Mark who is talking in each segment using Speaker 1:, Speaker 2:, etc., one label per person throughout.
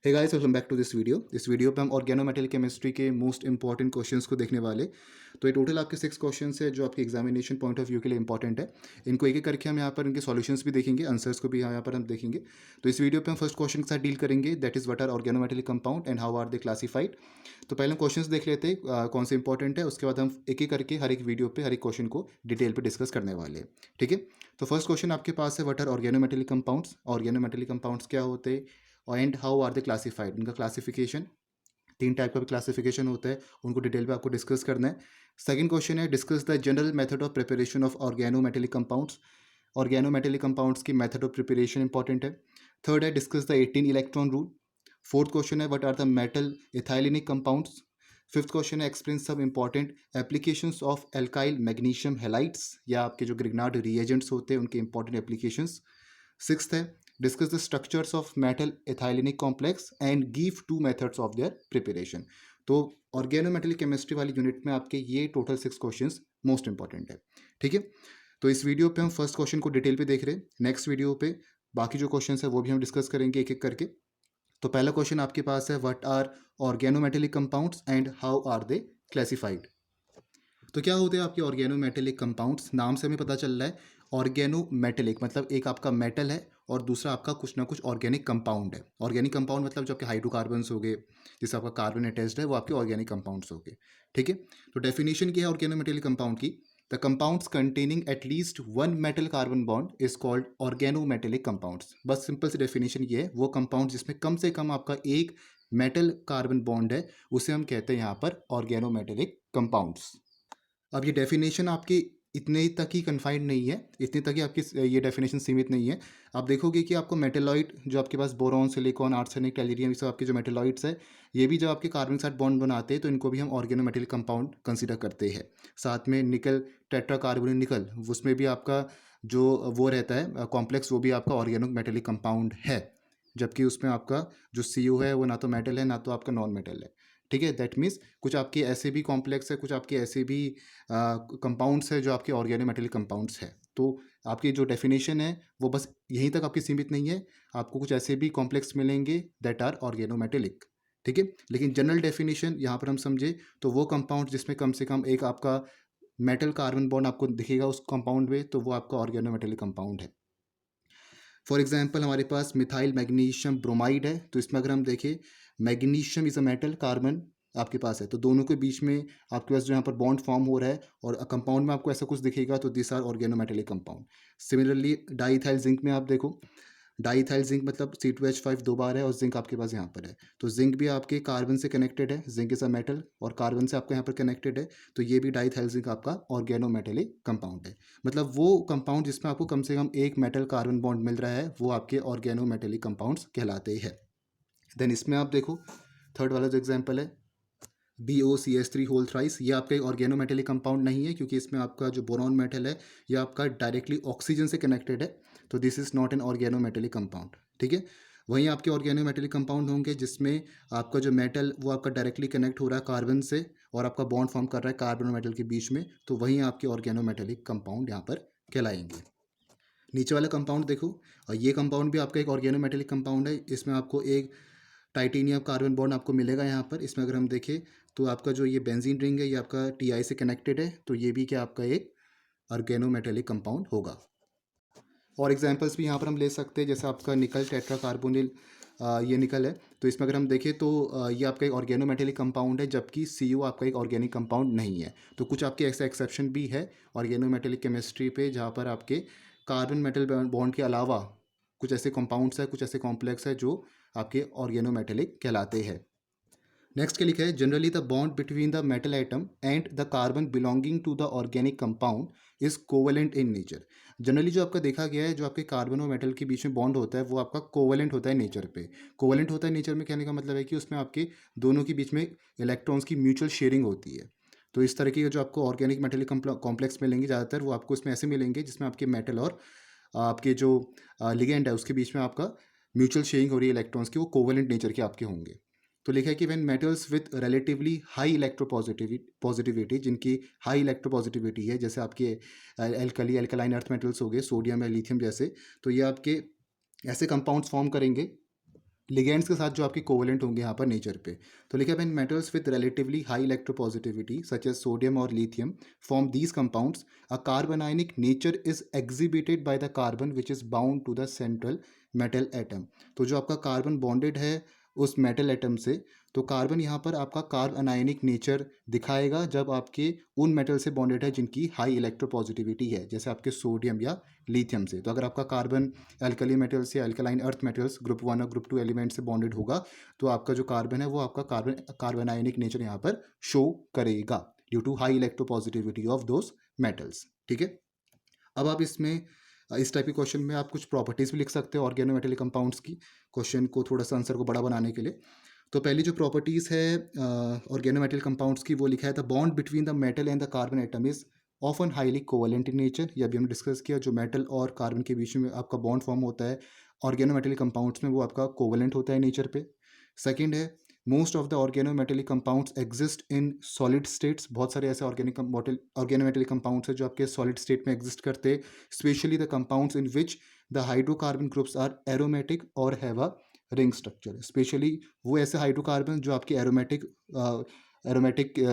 Speaker 1: Hey guys, welcome back to this video. इस video पे हम ऑर्गेनोमेटेरियल केमिस्ट्री के मोस्ट इंपॉर्टेंट क्वेश्चंस को देखने वाले। तो ये टोटल आपके 6 क्वेश्चंस है जो आपके एग्जामिनेशन पॉइंट ऑफ व्यू के लिए इंपॉर्टेंट है। इनको एक एक करके हम यहाँ पर इनके सॉल्यूशंस भी देखेंगे, आंसर्स को भी यहाँ पर हम देखेंगे। तो इस वीडियो पे हम फर्स्ट क्वेश्चन के साथ डील करेंगे, that is what are organometallic compound and how are they classified. तो पहले हम क्वेश्चंस देख लेते हैं कौन से इंपॉर्टेंट है, उसके बाद हम एक एक करके हर एक वीडियो पे हर एक क्वेश्चन को डिटेल पे डिस्कस करने वाले हैं। ठीक है। तो फर्स्ट क्वेश्चन आपके पास है, what are organometallic compounds. Organometallic compounds क्या होते हैं and how are they classified. इनका क्लासिफिकेशन, 3 टाइप का भी क्लासिफिकेशन होता है, उनको डिटेल में आपको डिस्कस करना है। सेकंड क्वेश्चन है, discuss the general method of preparation of organometallic compounds. Organometallic compounds की मेथड ऑफ प्रिपरेशन इंपॉर्टेंट है। थर्ड है, discuss the 18 electron rule. Fourth question है, what are the metal ethylenic compounds. Fifth question है, explain सब important applications of alkyl magnesium halides, या आपके जो Grignard reagents होते हैं उनके इंपॉर्टेंट एप्लीकेशंस। सिक्स्थ है, discuss the structures of metal ethylenic complex and give 2 methods of their preparation. तो ऑर्गेनोमेटेरियल केमिस्ट्री वाली यूनिट में आपके ये टोटल 6 क्वेश्चंस मोस्ट इंपॉर्टेंट है। ठीक है। तो इस वीडियो पे हम फर्स्ट क्वेश्चन को डिटेल पे देख रहे हैं, नेक्स्ट वीडियो पे बाकी जो क्वेश्चंस है वो भी हम डिस्कस करेंगे एक एक करके। तो पहला क्वेश्चन आपके पास है, what are organometallic compounds and how are they classified. तो क्या होते हैं आपके ऑर्गेनोमेटेलिक कंपाउंड्स। नाम से हमें पता चल रहा है ऑर्गेनोमेटेलिक मतलब एक आपका मेटल है और दूसरा आपका कुछ ना कुछ ऑर्गेनिक कंपाउंड है। ऑर्गेनिक कंपाउंड मतलब जो आपके हाइड्रोकार्बन्स हो गए, जिससे आपका कार्बन अटैच्ड है, वो आपके ऑर्गेनिक कंपाउंड्स हो गए। ठीक है। तो डेफिनेशन क्या है ऑर्गेनोमेटेलिक कंपाउंड की, the compounds containing at least 1 metal carbon bond is called organometallic compounds. बस सिंपल सी डेफिनेशन ये है, वो कंपाउंड जिसमें कम से कम आपका एक मेटल कार्बन बॉन्ड है उसे हम कहते हैं यहाँ पर ऑर्गेनोमेटेलिक कंपाउंड्स। अब ये डेफिनेशन आपकी इतने तक ही कन्फाइंड नहीं है, इतने तक ही आपकी ये डेफिनेशन सीमित नहीं है। आप देखोगे कि आपको मेटेलॉइड जो आपके पास बोरॉन, सिलिकॉन, आर्सेनिक, टेलिरियम, ये सब आपके जो मेटेलॉइड्स है, ये भी जब आपके कार्बन के साथ बॉन्ड बनाते हैं तो इनको भी हम ऑर्गेनोमेटेरियल कंपाउंड कंसीडर करते हैं। साथ में निकल, टेट्राकार्बोनिल निकल, उसमें भी आपका जो वो रहता है कॉम्प्लेक्स, वो भी आपका ऑर्गेनोमेटेरियल कंपाउंड है। जबकि उसमें आपका जो CO है वो ना तो मेटल है ना तो आपका नॉन मेटल है। ठीक है। दैट मीन्स कुछ आपके ऐसे भी कॉम्प्लेक्स है, कुछ आपके ऐसे भी कंपाउंड्स है जो आपके ऑर्गेनोमेटेरियल कंपाउंड्स है। तो आपकी जो डेफिनेशन है वो बस यहीं तक आपकी सीमित नहीं है, आपको कुछ ऐसे भी कॉम्प्लेक्स मिलेंगे दैट आर ऑर्गेनोमेटेलिक। ठीक है। लेकिन जनरल डेफिनेशन यहाँ पर हम समझे तो वो कंपाउंड जिसमें कम से कम एक आपका मेटल कार्बन बॉन्ड आपको दिखेगा उस कंपाउंड में, तो वो आपका ऑर्गेनोमेटेरियल कंपाउंड है। फॉर एग्जाम्पल हमारे पास मिथाइल मैग्नीशियम ब्रोमाइड है, तो इसमें अगर हम देखें magnesium is a metal, carbon आपके पास है, तो दोनों के बीच में आपके पास जो यहाँ पर बॉन्ड फॉर्म हो रहा है और कंपाउंड में आपको ऐसा कुछ दिखेगा तो this are organometallic compound. Similarly diethyl zinc में आप देखो, डाईइथाइल जिंक मतलब C2H5 2 बार है और जिंक आपके पास यहाँ पर है, तो जिंक भी आपके कार्बन से कनेक्टेड है, जिंक इज अ मेटल और कार्बन से आपका यहाँ पर कनेक्टेड है, तो ये भी डाईइथाइल जिंक आपका ऑर्गेनोमेटेलिक कंपाउंड है। मतलब वो कंपाउंड जिसमें आपको कम से कम एक मेटल कार्बन बॉन्ड मिल रहा है वो आपके ऑर्गेनोमेटेलिक कंपाउंड्स कहलाते हैं। देन इसमें आप देखो थर्ड वाला जो एग्जाम्पल है BOCH3 होल थ्राइस, ये आपका एक ऑर्गेनोमेटेलिक कंपाउंड नहीं है क्योंकि इसमें आपका जो बोरॉन मेटल है ये आपका डायरेक्टली ऑक्सीजन से कनेक्टेड है, तो this is not an organometallic compound. ठीक है। वहीं आपके ऑर्गेनोमेटेलिक कंपाउंड होंगे जिसमें आपका जो मेटल वो आपका डायरेक्टली कनेक्ट हो रहा है कार्बन से और आपका बॉन्ड फॉर्म कर रहा है कार्बन और मेटल के बीच में, तो वहीं आपके ऑर्गेनोमेटेलिक कंपाउंड यहाँ पर कहलाएंगे। नीचे वाला कंपाउंड देखो, और ये कंपाउंड भी आपका एक ऑर्गेनोमेटेलिक कंपाउंड है। इसमें आपको एक टाइटेनियम कार्बन बॉन्ड आपको मिलेगा यहाँ पर। इसमें अगर हम देखें तो आपका जो ये बेंजीन रिंग है ये आपका Ti से कनेक्टेड है, तो ये भी क्या आपका एक ऑर्गेनोमेटेलिक कंपाउंड होगा। और एग्जांपल्स भी यहाँ पर हम ले सकते हैं, जैसे आपका निकल टेट्राकार्बोनिल, ये निकल है, तो इसमें अगर हम देखें तो ये आपका एक ऑर्गेनोमेटेलिक कंपाउंड है, जबकि CO आपका एक ऑर्गेनिक कंपाउंड नहीं है। तो कुछ आपके ऐसे एक्सेप्शन भी है ऑर्गेनोमेटेलिक केमिस्ट्री पे, जहाँ पर आपके कार्बन मेटल बॉन्ड के अलावा कुछ ऐसे कंपाउंड्स है, कुछ ऐसे कॉम्प्लेक्स है जो आपके ऑर्गेनोमेटेलिक कहलाते हैं। नेक्स्ट क्या लिखा है, generally the bond between the metal atom and the carbon belonging to the organic compound is covalent in nature. Generally जो आपका देखा गया है, जो आपके कार्बन और मेटल के बीच में बॉन्ड होता है वो आपका कोवेलेंट होता है नेचर पे। कोवेलेंट होता है नेचर में कहने का मतलब है कि उसमें आपके दोनों के बीच में इलेक्ट्रॉन्स की म्यूचुअल शेयरिंग होती है। तो इस तरीके के जो आपको ऑर्गेनिक मेटेलिक कॉम्प्लेक्स मिलेंगे ज़्यादातर वो आपको इसमें ऐसे मिलेंगे जिसमें आपके मेटल और आपके जो लिगेंड है उसके बीच में आपका म्यूचुअल शेयरिंग हो रही है इलेक्ट्रॉन्स की, वो कोवेलेंट नेचर के आपके होंगे। तो लिखा है कि when metals with relatively high electropositivity, जिनकी हाई इलेक्ट्रोपॉजिटिविटी है, जैसे आपके एल्कलाइन अर्थ मेटल्स हो गए, सोडियम या लिथियम जैसे, तो ये आपके ऐसे कंपाउंड्स फॉर्म करेंगे लिगेंड्स के साथ जो आपके कोवेलेंट होंगे यहाँ पर नेचर पे। तो लिखा है when metals with relatively high electropositivity such as sodium और lithium form these compounds, a carbanionic nature is exhibited by the carbon which is bound to the central metal atom. तो जो आपका carbon bonded है उस metal atom से, तो carbon यहाँ पर आपका कार्ब अनायनिक नेचर दिखाएगा जब आपके उन मेटल से बॉन्डेड है जिनकी हाई इलेक्ट्रोपॉजिटिविटी है, जैसे आपके सोडियम या लिथियम से। तो अगर आपका कार्बन अल्कली मेटल्स या अल्कलाइन अर्थ मेटल्स ग्रुप 1 और ग्रुप 2 एलिमेंट से बॉन्डेड होगा, तो आपका जो कार्बन है वो आपका कार्बन आयनिक नेचर यहाँ पर शो करेगा due to high electropositivity of those metals. ठीक है, अब आप इसमें इस टाइप के क्वेश्चन में आप कुछ प्रॉपर्टीज भी लिख सकते हो ऑर्गेनोमेटेलिक कंपाउंड्स की, क्वेश्चन को थोड़ा सा आंसर को बड़ा बनाने के लिए। तो पहली जो प्रॉपर्टीज़ है ऑर्गेनोमेटल कंपाउंड्स की, वो लिखा है the bond between the metal and the carbon atom is often highly covalent in nature. ये अभी हमने डिस्कस किया, जो मेटल और कार्बन के बीच में आपका बॉन्ड फॉर्म होता है ऑर्गेनोमेटलिक कंपाउंड्स में, वो आपका कोवेलेंट होता है नेचर पे। सेकेंड है most of the organometallic compounds exist in solid states. बहुत सारे ऐसे ऑर्गेनोमेटेलिक कंपाउंड्स हैं जो आपके सॉलिड स्टेट में एग्जिस्ट करते हैं, specially the compounds in which the hydrocarbon groups are aromatic और have a ring structure. Specially वो ऐसे हाइड्रोकार्बन जो आपके एरोमेटिक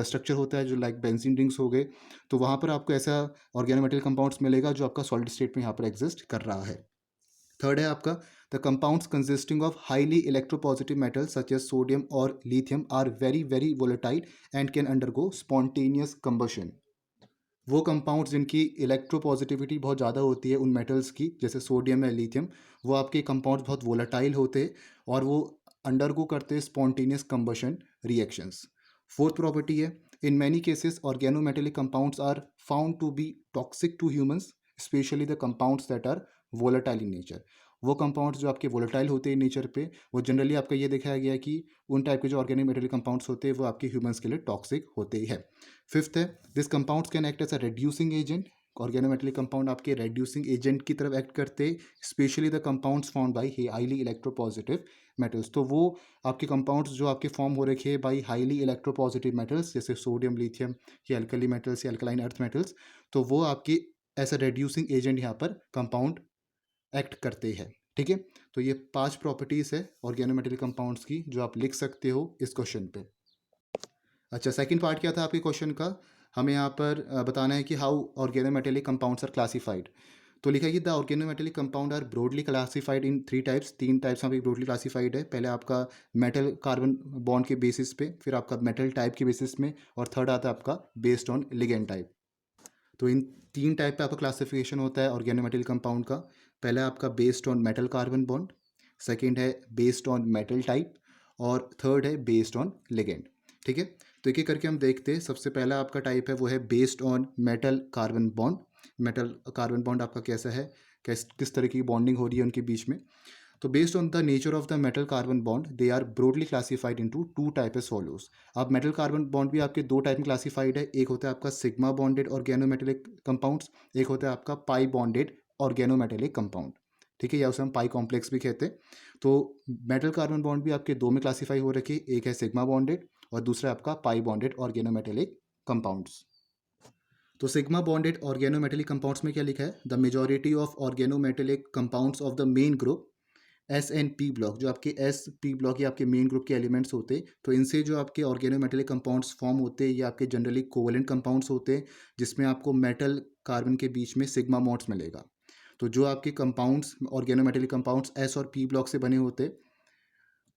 Speaker 1: स्ट्रक्चर होता है, जो लाइक बेंजीन रिंग्स हो गए, तो वहाँ पर आपको ऐसा ऑर्गेनोमेटल कंपाउंड्स मिलेगा जो आपका सॉलिड स्टेट में यहाँ पर एग्जिस्ट कर रहा है। थर्ड है आपका the compounds consisting of highly electropositive metals such as sodium और lithium are very very volatile and can undergo spontaneous combustion. वो कंपाउंड्स जिनकी इलेक्ट्रोपॉजिटिविटी बहुत ज़्यादा होती है उन मेटल्स की, जैसे सोडियम या लिथियम, वो आपके कंपाउंड्स बहुत वोलेटाइल होते हैं और वो अंडरगो करते हैं spontaneous combustion reactions. Fourth property है in many cases organometallic compounds are found to be toxic to humans, specially the compounds that are volatile in nature. वो कंपाउंड्स जो आपके वोलेटाइल होते हैं नेचर पे, वो जनरली आपका ये दिखाया गया है कि उन टाइप के जो ऑर्गेनिक मेटेरियल कंपाउंड्स होते हैं वो आपके ह्यूमंस के लिए टॉक्सिक होते हैं। फिफ्थ है this compounds can act as a reducing agent. Organometallic compound आपके रेड्यूसिंग एजेंट की तरफ एक्ट करते हैं, specially the compounds found by highly electropositive metals. तो वो आपके कंपाउंड्स जो आपके फॉर्म हो रखे हैं बाई हाईली इलेक्ट्रोपॉजिटिव मेटल्स, जैसे सोडियम, लिथियम या अल्कली मेटल्स या अल्कलाइन अर्थ मेटल्स, तो वो आपकी एज अ रेड्यूसिंग एजेंट यहाँ पर कंपाउंड एक्ट करते हैं। ठीक है, तो ये 5 प्रॉपर्टीज़ है ऑर्गेनोमेटेलिक कंपाउंड्स की जो आप लिख सकते हो इस क्वेश्चन पे। अच्छा, सेकंड पार्ट क्या था आपके क्वेश्चन का, हमें यहाँ पर बताना है कि how organometallic compounds are classified. तो लिखा है कि the organometallic compound are broadly classified in 3 types. 3 types यहाँ पे ब्रॉडली क्लासिफाइड है। पहले आपका मेटल कार्बन बॉन्ड के बेसिस पे, फिर आपका मेटल टाइप के बेसिस में, और थर्ड आता है आपका बेस्ड ऑन लिगेंड टाइप। तो इन 3 टाइप पे आपका क्लासिफिकेशन होता है ऑर्गेनोमेटेलिक कंपाउंड का। पहला आपका based on metal carbon bond, second है बेस्ड ऑन मेटल टाइप, और थर्ड है बेस्ड ऑन लिगेंड। ठीक है, तो एक एक करके हम देखते हैं। सबसे पहला आपका टाइप है वो है based on metal carbon bond. Metal carbon bond आपका कैसा है, किस तरह की बॉन्डिंग हो रही है उनके बीच में। तो based on the nature of the metal carbon bond they are broadly classified into 2 type as follows. अब मेटल कार्बन बॉन्ड भी आपके 2 टाइप में क्लासिफाइड है। एक होता है आपका सिग्मा बॉन्डेड ऑर्गेनोमेटेलिक कंपाउंड्स, एक होता है आपका पाई बॉन्डेड ऑर्गेनोमेटेलिक कंपाउंड। ठीक है, या उसे हम पाई कॉम्प्लेक्स भी कहते हैं। तो मेटल कार्बन बॉन्ड भी आपके 2 में क्लासीफाई हो रखे, एक है सिग्मा बॉन्डेड और दूसरा आपका पाई बॉन्डेड ऑर्गेनोमेटेलिक कंपाउंड्स। तो सिग्मा बॉन्डेड ऑर्गेनोमेटेलिक कंपाउंड्स में क्या लिखा है, the majority of organometallic compounds of the main group S and P block, जो आपके एस पी ब्लॉक ये आपके मेन ग्रुप के एलिमेंट्स होते हैं, तो इनसे जो आपके ऑर्गेनोमेटेलिक कंपाउंड्स फॉर्म होते हैं ये आपके जनरली कोवेलेंट कंपाउंड्स होते हैं, जिसमें आपको मेटल कार्बन के बीच में सिग्मा बॉन्ड्स मिलेगा। तो जो आपके कंपाउंड्स ऑर्गेनोमेटेलिक कंपाउंड्स एस और पी ब्लॉक से बने होते हैं,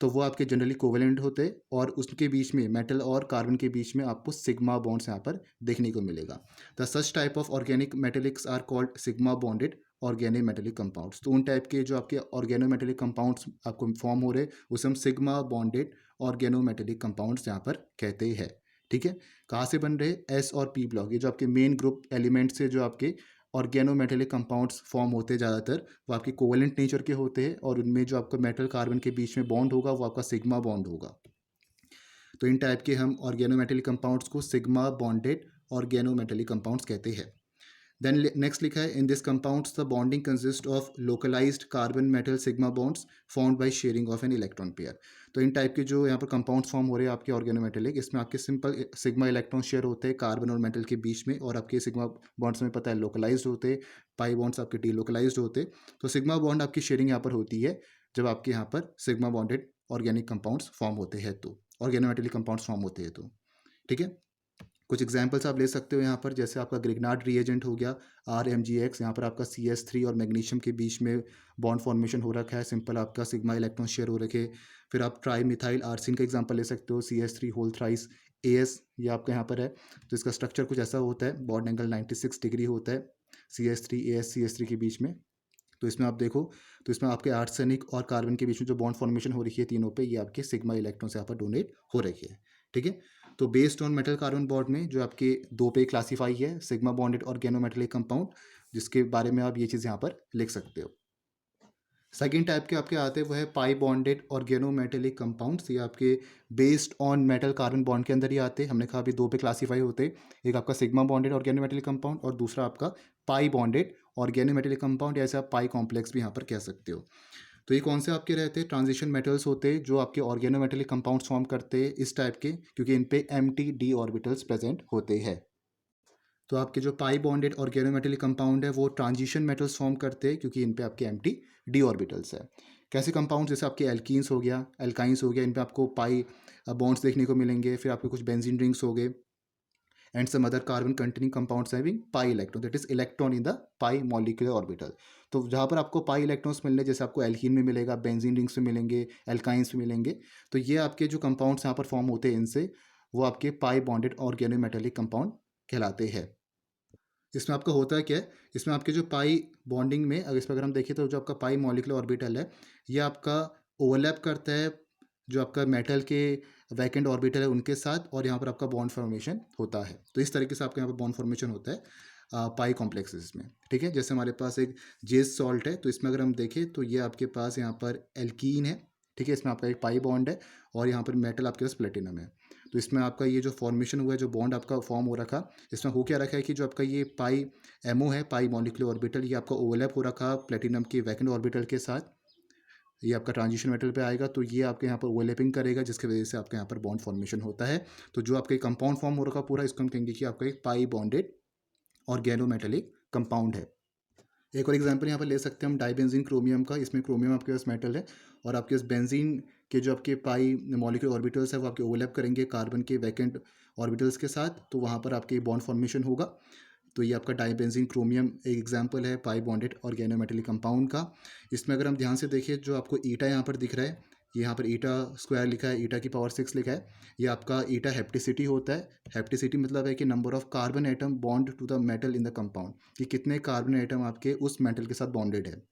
Speaker 1: तो वो आपके जनरली कोवेलेंट होते हैं, और उसके बीच में मेटल और कार्बन के बीच में आपको सिग्मा बॉन्ड्स यहाँ पर देखने को मिलेगा। The such type of organic metallics are called sigma bonded organic metallic compounds. तो उन टाइप के जो आपके ऑर्गेनोमेटेलिक कंपाउंड्स आपको फॉर्म हो रहे उसे हम सिग्मा बॉन्डेड ऑर्गेनोमेटेलिक कंपाउंड्स यहाँ पर कहते हैं। ठीक है, कहाँ से बन रहे, एस और पी ब्लॉक, ये जो आपके मेन ग्रुप एलिमेंट से जो आपके ऑर्गेनोमेटेलिक कंपाउंड्स फॉर्म होते हैं ज़्यादातर, वो आपके कोवेलेंट नेचर के होते हैं, और उनमें जो आपका मेटल कार्बन के बीच में बॉन्ड होगा वो आपका सिग्मा बॉन्ड होगा। तो इन टाइप के हम ऑर्गेनोमेटेलिक कंपाउंड्स को सिग्मा बॉन्डेड ऑर्गेनोमेटेलिक कंपाउंड्स कहते हैं। देन नेक्स्ट लिखा है in this compounds the bonding consist of localised carbon metal sigma bonds formed by sharing of an electron pair. तो इन टाइप के जो यहाँ पर कंपाउंड्स फॉर्म हो रहे हैं आपके ऑर्गेनोमेटेलिक, इसमें आपके सिंपल सिग्मा इलेक्ट्रॉन शेयर होते हैं कार्बन और मेटल के बीच में, और आपके सिग्मा बॉन्ड्स में पता है लोकलाइज्ड होते हैं, पाई बॉन्ड्स आपके डी लोकलाइज्ड होते हैं। तो सिग्मा बॉन्ड आपकी शेयरिंग यहाँ पर होती है जब आपके यहाँ पर sigma bonded organic compounds form होते हैं तो, ऑर्गेनोमेटेलिक कंपाउंड्स फॉर्म होते हैं तो, ठीक है। कुछ एग्जांपल्स आप ले सकते हो यहाँ पर, जैसे आपका ग्रिग्नार्ड रिएजेंट हो गया RMgX, यहाँ पर आपका CS3 और मैग्नीशियम के बीच में बॉन्ड फॉर्मेशन हो रखा है, सिंपल आपका सिग्मा इलेक्ट्रॉन शेयर हो रखे। फिर आप ट्राई मिथाइल आर्सिन का एग्जांपल ले सकते हो, CS3 होल थ्राइस AS, ये आपका यहाँ पर है। तो इसका स्ट्रक्चर कुछ ऐसा होता है, बॉन्ड एंगल 96 डिग्री होता है CS3 AS CS3 के बीच में। तो इसमें आप देखो, तो इसमें आपके आर्सेनिक और कार्बन के बीच में जो बॉन्ड फॉर्मेशन हो रही है तीनों पे, ये आपके सिग्मा इलेक्ट्रॉन से यहाँ पर डोनेट हो रही है, ठीक है। तो based on metal carbon bond में जो आपके दो पे क्लासीफाई है, सिग्मा बॉन्डेड ऑर्गेनोमेटेलिक कंपाउंड, जिसके बारे में आप ये चीज़ यहाँ पर लिख सकते हो। सेकेंड टाइप के आपके आते हैं वो है पाई बॉन्डेड ऑर्गेनोमेटेलिक कंपाउंड्स, ये आपके based on metal carbon bond के अंदर ही आते हैं। हमने कहा अभी दो पे क्लासीफाई होते हैं, एक आपका सिग्मा बॉन्डेड ऑर्गेनोमेटेलिक कंपाउंड और दूसरा आपका पाई बॉन्डेड ऑर्गेनोमेटेलिक कंपाउंड, या ऐसे आप पाई कॉम्प्लेक्स भी यहाँ पर कह सकते हो। तो ये कौन से आपके रहते हैं, ट्रांजिशन मेटल्स होते हैं जो आपके ऑर्गेनोमेटेलिक कंपाउंड्स फॉर्म करते हैं इस टाइप के, क्योंकि इन पे MT-D ऑर्बिटल्स प्रेजेंट होते हैं। तो आपके जो पाई बॉन्डेड ऑर्गेनोमेटेलिक कंपाउंड है वो ट्रांजिशन मेटल्स फॉर्म करते हैं, क्योंकि इन पे आपके MT-D ऑर्बिटल्स है। कैसे कंपाउंड, जैसे आपके एल्कीन्स हो गया, एल्काइंस हो गया, इन पे आपको पाई बॉन्ड्स देखने को मिलेंगे। फिर आपके कुछ बेंजीन रिंग्स हो गए and some other carbon containing compounds having pi electron, that is electron in the pi molecular orbital. तो जहाँ पर आपको पाई इलेक्ट्रॉन्स मिलने, जैसे आपको एल्कीन में मिलेगा, बेंजीन रिंग्स में मिलेंगे, एल्काइंस में मिलेंगे, तो ये आपके जो कंपाउंड्स यहाँ पर फॉर्म होते हैं इनसे, वो आपके पाई बॉन्डेड ऑर्गेनोमेटेलिक कंपाउंड कहलाते हैं। इसमें आपका होता है क्या है, इसमें आपके जो पाई बॉन्डिंग में, अगर इसमें अगर हम देखें तो जो आपका पाई मॉलिक्यूलर ऑर्बिटल है, ये आपका ओवरलैप करता है जो आपका मेटल के वैकेंट ऑर्बिटल है उनके साथ, और यहाँ पर आपका बॉन्ड फॉर्मेशन होता है। तो इस तरीके से आपके यहाँ पर बॉन्ड फॉर्मेशन होता है पाई कॉम्प्लेक्सेस में, ठीक है। जैसे हमारे पास एक जेस सॉल्ट है, तो इसमें अगर हम देखें तो ये आपके पास यहाँ पर एल्कीन है, ठीक है, इसमें आपका एक पाई बॉन्ड है, और यहाँ पर मेटल आपके पास प्लेटिनम है। तो इसमें आपका ये जो फॉर्मेशन हुआ है, जो बॉन्ड आपका फॉर्म हो रखा, इसमें हो क्या रखा है कि जो आपका ये पाई MO है, पाई मॉलिक्यूलर ऑर्बिटल, ये आपका ओवरलैप हो रखा प्लेटिनम के वैकेंट ऑर्बिटल के साथ, ये आपका ट्रांजिशन मेटल पे आएगा, तो ये आपके यहाँ पर ओवरलैपिंग करेगा, जिसकी वजह से आपके यहाँ पर बॉन्ड फॉर्मेशन होता है। तो जो आपका कंपाउंड फॉर्म हो रखा पूरा, इसको हम कहेंगे कि आपका एक पाई बॉन्डेड ऑर्गेनोमेटेलिक कंपाउंड है। एक और एग्जांपल यहाँ पर ले सकते हैं हम डाइबेंजीन क्रोमियम का। इसमें क्रोमियम आपके पास मेटल है, और आपके पास बेंजीन के जो आपके पाई मॉलिक्यूलर ऑर्बिटल्स है वो आपके ओवरलैप करेंगे कार्बन के वैकेंट ऑर्बिटल्स के साथ, तो वहाँ पर आपके बॉन्ड फॉर्मेशन होगा। तो ये आपका डाइबेंजीन क्रोमियम एक एग्जांपल है पाई बॉन्डेड ऑर्गेनोमेटेलिक कंपाउंड का। इसमें अगर हम ध्यान से देखें, जो आपको ईटा यहाँ पर दिख रहा है, ये यहाँ पर ईटा स्क्वायर लिखा है, ईटा की पावर 6 लिखा है, ये आपका ईटा हेप्टिसिटी होता है। हेप्टिसिटी मतलब है कि number of carbon atom bond to the metal in the compound, कि कितने कार्बन एटम आपके उस मेटल के साथ बॉन्डेड है।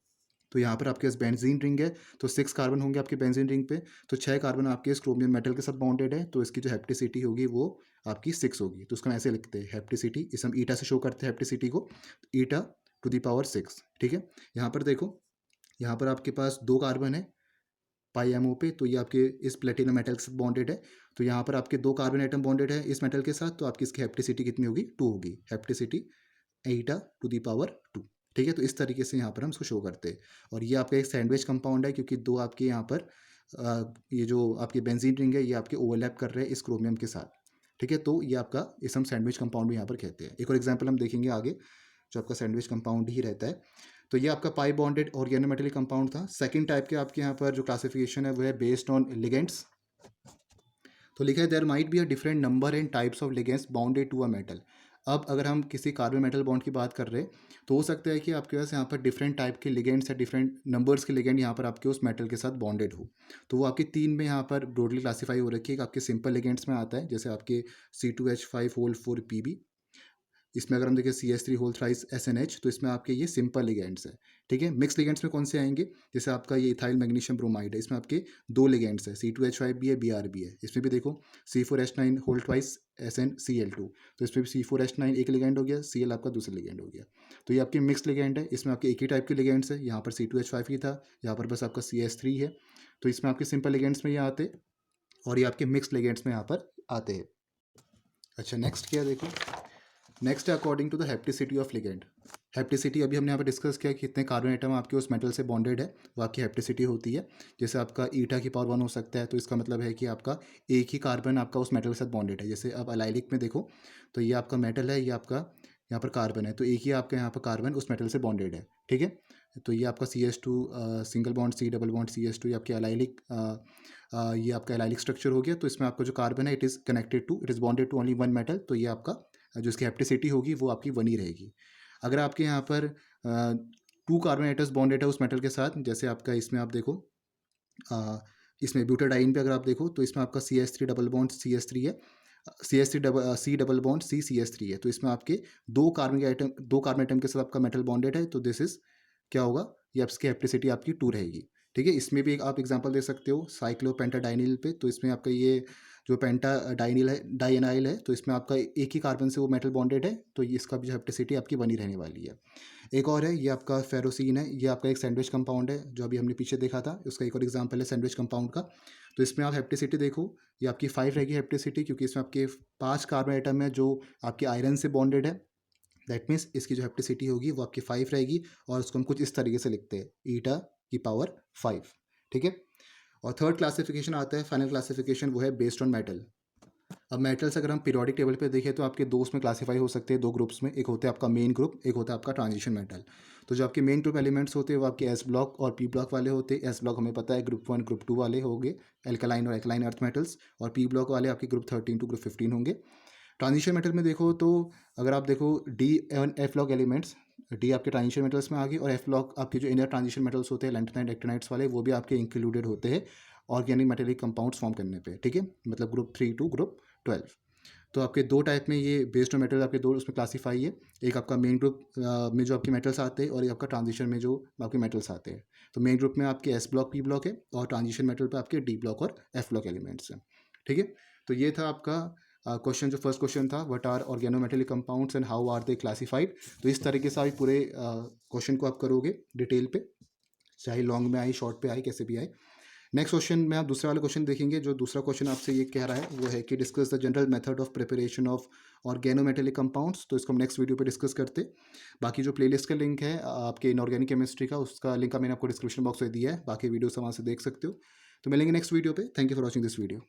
Speaker 1: तो यहाँ पर आपके पास बेंजीन रिंग है, तो 6 कार्बन होंगे आपके बेंजीन रिंग पे, तो 6 कार्बन आपके इस क्रोमियम मेटल के साथ बॉन्डेड है, तो इसकी जो हेप्टिसिटी होगी वो आपकी 6 होगी। तो उसको हम ऐसे लिखते हैं हेप्टिसिटी, इसे हम ईटा से शो करते हैं हेप्टिसिटी को, ईटा टू द पावर 6, ठीक है। यहाँ पर देखो, यहाँ पर आपके पास 2 कार्बन है पाई MO पे, तो ये आपके इस प्लेटिनम मेटल के साथ बॉन्डेड है। तो यहाँ पर आपके 2 कार्बन एटम बॉन्डेड है इस मेटल के साथ, तो आपकी इसकी हेप्टिसिटी कितनी होगी, 2 होगी, हेप्टिसिटी ईटा टू दी पावर 2, ठीक है। तो इस तरीके से यहाँ पर हम इसको शो करते हैं। और ये आपका एक सैंडविच कंपाउंड है, क्योंकि दो आपके यहाँ पर ये जो आपकी बेंजीन रिंग है ये आपके ओवरलैप कर रहे हैं इस क्रोमियम के साथ, ठीक है। तो ये आपका इस हम सैंडविच कंपाउंड भी यहाँ पर कहते हैं। एक और एग्जाम्पल हम देखेंगे आगे, जो आपका सैंडविच कंपाउंड ही रहता है। तो ये आपका पाई बॉन्डेड ऑर्गेनोमेटेलिक कंपाउंड था। सेकंड टाइप के आपके यहाँ पर जो क्लासिफिकेशन है वो है बेस्ड ऑन लिगेंड्स। तो लिखा है there might be a different number and types of ligands bounded to a metal. अब अगर हम किसी कार्बन मेटल बॉन्ड की बात कर रहे हैं, तो हो सकता है कि आपके पास यहाँ पर डिफरेंट टाइप के लिगेंड्स या डिफरेंट नंबर्स के लिगेंड यहाँ पर आपके उस मेटल के साथ बॉन्डेड हो। तो वो आपके 3 में यहाँ पर ब्रॉडली क्लासीफाई हो रखी है। आपके सिंपल लिगेंड्स में आता है, जैसे आपके C2H5 होल 4 Pb। इसमें अगर हम देखें CS3 होल थ्राइस SNH, तो इसमें आपके ये सिंपल लिगेंड्स है, ठीक है। मिक्स लिगेंड्स में कौन से आएंगे, जैसे आपका ये इथाइल मैग्नीशियम ब्रोमाइड है, इसमें आपके 2 लिगेंड्स है, C2H5 भी है, Br भी है। इसमें भी देखो C4H9 होल ट्वाइस SnCl2, तो इसमें भी C4H9 एक लिगेंड हो गया, Cl आपका दूसरा लिगेंड हो गया। तो ये आपके मिक्स लिगेंड है, इसमें आपके एक ही टाइप के लिगेंड्स है, यहाँ पर C2H5 ही था, यहाँ पर बस आपका CS3 है। तो इसमें आपके सिंपल लिगेंड्स में ये आते, और ये आपके मिक्स लिगेंड्स में यहाँ पर आते हैं। अच्छा, नेक्स्ट क्या देखो, नेक्स्ट है according to the hapticity of ligand. Hapticity अभी हमने यहाँ पर डिस्कस किया कि कितने कार्बन एटम आपके उस मेटल से बॉन्डेड है, वो आपकी हेप्टिसिटी होती है। जैसे आपका ईटा की पावर 1 हो सकता है, तो इसका मतलब है कि आपका एक ही कार्बन आपका उस मेटल के साथ बॉन्डेड है। जैसे अब अलाइलिक में देखो, तो ये आपका मेटल है, ये आपका यहाँ पर कार्बन है, तो एक ही आपका यहाँ पर कार्बन उस मेटल से बॉन्डेड है, ठीक है। तो ये आपका CH2 single bond C double bond CH2 ये आपकी एलाइलिक ये आपका एलाइलिक स्ट्रक्चर हो गया। तो इसमें आपका जो कार्बन है it is bonded to only one metal, तो ये आपका जो इसकी हेप्टिसिटी होगी वो आपकी 1 ही रहेगी। अगर आपके यहाँ पर 2 कार्बन एटम्स बॉन्डेड है उस मेटल के साथ, जैसे आपका इसमें आप देखो इसमें ब्यूटाडाइन पे अगर आप देखो तो इसमें आपका CH3 डबल बॉन्ड CH3 है, C डबल बॉन्ड CH3 है। तो इसमें आपके 2 कार्बन एटम के साथ आपका मेटल बॉन्डेड है, तो दिस इज़ क्या होगा, ये आपकी हेप्टिसिटी आपकी 2 रहेगी। ठीक है, इसमें भी एक आप एग्जांपल दे सकते हो साइक्लोपेंटाडाइनिल पे। तो इसमें आपका ये जो पेंटाडाइनिल है डाइएनाइल है, तो इसमें आपका एक ही कार्बन से वो मेटल बॉन्डेड है, तो ये इसका भी जो हेप्टिसिटी आपकी बनी रहने वाली है। एक और है, ये आपका फेरोसीन है, ये आपका एक सैंडविच कंपाउंड है जो अभी हमने पीछे देखा था, उसका एक और एग्जांपल है सैंडविच कंपाउंड का। तो इसमें आप हेप्टिसिटी देखो, ये आपकी 5 रहेगी हेप्टिसिटी, क्योंकि इसमें आपके 5 कार्बन एटम है जो आपके आयरन से बॉन्डेड है। दैट मीन्स इसकी जो हेप्टिसिटी होगी वो आपकी 5 रहेगी, और उसको हम कुछ इस तरीके से लिखते हैं ईटा की पावर 5। ठीक है, और थर्ड क्लासिफिकेशन आता है, फाइनल क्लासिफिकेशन, वो है बेस्ड ऑन मेटल। अब मेटल्स अगर हम पीरियोडिक टेबल पे देखें तो आपके दो उसमें क्लासीफाई हो सकते हैं, 2 ग्रुप्स में। एक होता है आपका मेन ग्रुप, एक होता है आपका ट्रांजिशन मेटल। तो जो आपके मेन ग्रुप एलिमेंट्स होते हैं वो आपके एस ब्लॉक और पी ब्लॉक वाले होते हैं। एस ब्लॉक हमें पता है ग्रुप 1 ग्रुप 2 वाले होंगे, एल्कलाइन और एल्कलाइन अर्थ मेटल्स, और पी ब्लॉक वाले आपके ग्रुप 13 टू ग्रुप 15 होंगे। ट्रांजिशन मेटल में देखो तो अगर आप देखो D and F block elements, D आपके ट्रांजिशन मेटल्स में आ गए, और एफ ब्लॉक आपके जो इनर ट्रांजिशन मेटल्स होते हैं लैंथेनाइट एक्टिनाइट्स वाले, वो भी आपके इंक्लूडेड होते हैं ऑर्गेनिक मेटेलिक कंपाउंड्स फॉर्म करने पे। ठीक है, मतलब ग्रुप 3 टू ग्रुप 12। तो आपके 2 टाइप में ये बेस्ड ऑन मेटल आपके 2 उसमें क्लासीफाई है। एक आपका मेन ग्रुप में जो आपके मेटल्स आते हैं, और एक आपका ट्रांजिशन में जो आपके मेटल्स आते हैं। तो मेन ग्रुप में आपके एस ब्लॉक पी ब्लॉक है, और ट्रांजिशन मेटल पे आपके डी ब्लॉक और एफ ब्लॉक एलिमेंट्स हैं। ठीक है, तो ये था आपका क्वेश्चन, जो फर्स्ट क्वेश्चन था, what are organometallic compounds and how are they classified. तो इस तरीके से आप पूरे क्वेश्चन को आप करोगे डिटेल पे, चाहे लॉन्ग में आए शॉर्ट पे आए कैसे भी आए। नेक्स्ट क्वेश्चन में आप दूसरे वाला क्वेश्चन देखेंगे। जो दूसरा क्वेश्चन आपसे ये कह रहा है वो है कि discuss the general method of preparation of organometallic compounds. तो इसको हम नेक्स्ट वीडियो पे डिस्कस करते। बाकी जो प्लेलिस्ट का लिंक है आपके इनऑर्गेनिक केमिस्ट्री का, उसका लिंक मैंने आपको डिस्क्रिप्शन बॉक्स में दिया है, बाकी वीडियोस वहाँ से देख सकते हो। तो मिलेंगे नेक्स्ट वीडियो पे। Thank you for watching this video.